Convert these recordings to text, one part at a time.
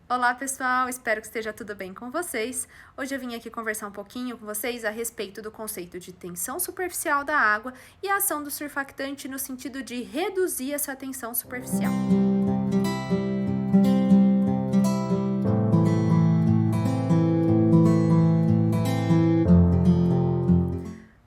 Olá pessoal, espero que esteja tudo bem com vocês. Hoje eu vim aqui conversar um pouquinho com vocês a respeito do conceito de tensão superficial da água e a ação do surfactante no sentido de reduzir essa tensão superficial.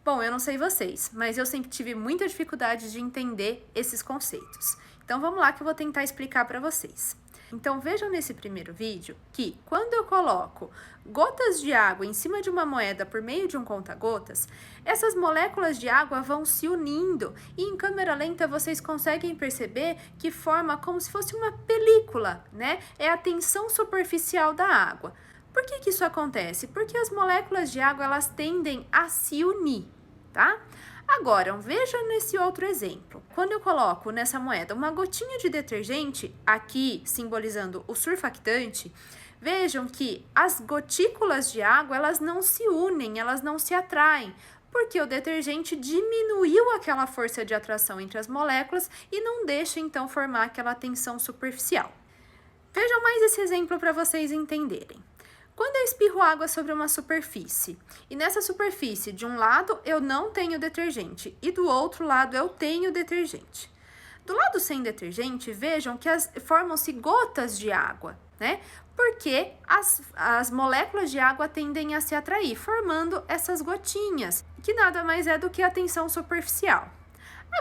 Bom, eu não sei vocês, mas eu sempre tive muita dificuldade de entender esses conceitos. Então vamos lá que eu vou tentar explicar para vocês. Então vejam nesse primeiro vídeo que quando eu coloco gotas de água em cima de uma moeda por meio de um conta-gotas, essas moléculas de água vão se unindo e em câmera lenta vocês conseguem perceber que forma como se fosse uma película, né? É a tensão superficial da água. Por que isso acontece? Porque as moléculas de água elas tendem a se unir, tá? Agora, veja nesse outro exemplo. Quando eu coloco nessa moeda uma gotinha de detergente, aqui simbolizando o surfactante, vejam que as gotículas de água, elas não se unem, elas não se atraem, porque o detergente diminuiu aquela força de atração entre as moléculas e não deixa, então, formar aquela tensão superficial. Vejam mais esse exemplo para vocês entenderem. Quando eu espirro água sobre uma superfície, e nessa superfície, de um lado eu não tenho detergente, e do outro lado eu tenho detergente. Do lado sem detergente, vejam que formam-se gotas de água, né? Porque as moléculas de água tendem a se atrair, formando essas gotinhas, que nada mais é do que a tensão superficial.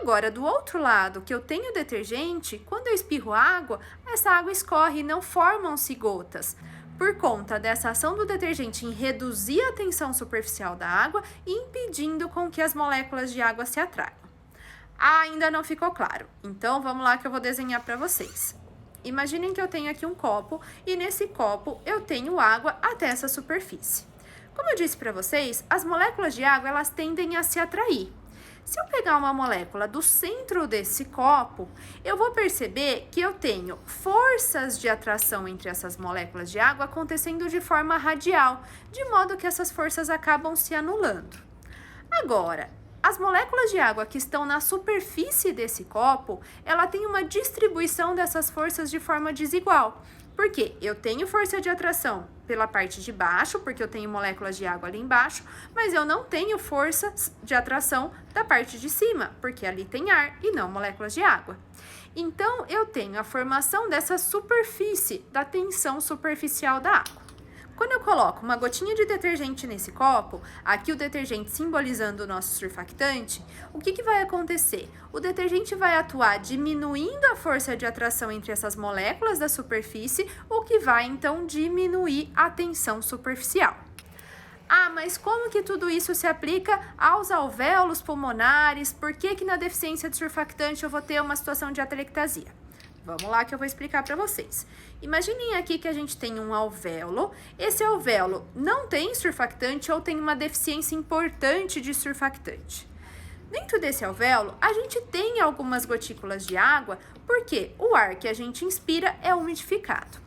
Agora, do outro lado, que eu tenho detergente, quando eu espirro água, essa água escorre e não formam-se gotas, por conta dessa ação do detergente em reduzir a tensão superficial da água e impedindo com que as moléculas de água se atraiam. Ainda não ficou claro, então vamos lá que eu vou desenhar para vocês. Imaginem que eu tenho aqui um copo e nesse copo eu tenho água até essa superfície. Como eu disse para vocês, as moléculas de água elas tendem a se atrair. Se eu pegar uma molécula do centro desse copo, eu vou perceber que eu tenho forças de atração entre essas moléculas de água acontecendo de forma radial, de modo que essas forças acabam se anulando. Agora, as moléculas de água que estão na superfície desse copo, ela tem uma distribuição dessas forças de forma desigual. Porque eu tenho força de atração pela parte de baixo, porque eu tenho moléculas de água ali embaixo, mas eu não tenho força de atração da parte de cima, porque ali tem ar e não moléculas de água. Então, eu tenho a formação dessa superfície, da tensão superficial da água. Quando eu coloco uma gotinha de detergente nesse copo, aqui o detergente simbolizando o nosso surfactante, o que vai acontecer? O detergente vai atuar diminuindo a força de atração entre essas moléculas da superfície, o que vai então diminuir a tensão superficial. Ah, mas como que tudo isso se aplica aos alvéolos pulmonares? Por que na deficiência de surfactante eu vou ter uma situação de atelectasia? Vamos lá que eu vou explicar para vocês. Imaginem aqui que a gente tem um alvéolo. Esse alvéolo não tem surfactante ou tem uma deficiência importante de surfactante. Dentro desse alvéolo, a gente tem algumas gotículas de água, porque o ar que a gente inspira é umidificado.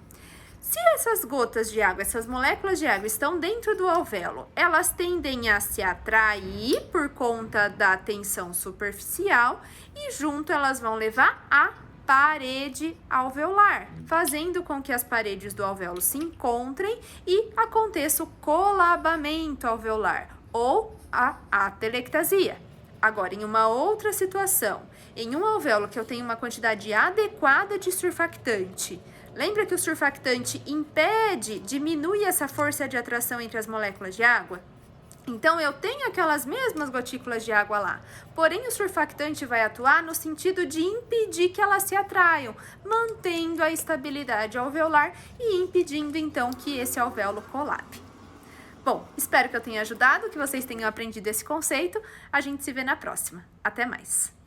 Se essas gotas de água, essas moléculas de água estão dentro do alvéolo, elas tendem a se atrair por conta da tensão superficial e junto elas vão levar a parede alveolar, fazendo com que as paredes do alvéolo se encontrem e aconteça o colabamento alveolar ou a atelectasia. Agora, em uma outra situação, em um alvéolo que eu tenho uma quantidade adequada de surfactante, lembra que o surfactante impede, diminui essa força de atração entre as moléculas de água? Então, eu tenho aquelas mesmas gotículas de água lá, porém o surfactante vai atuar no sentido de impedir que elas se atraiam, mantendo a estabilidade alveolar e impedindo então que esse alvéolo colabe. Bom, espero que eu tenha ajudado, que vocês tenham aprendido esse conceito. A gente se vê na próxima. Até mais!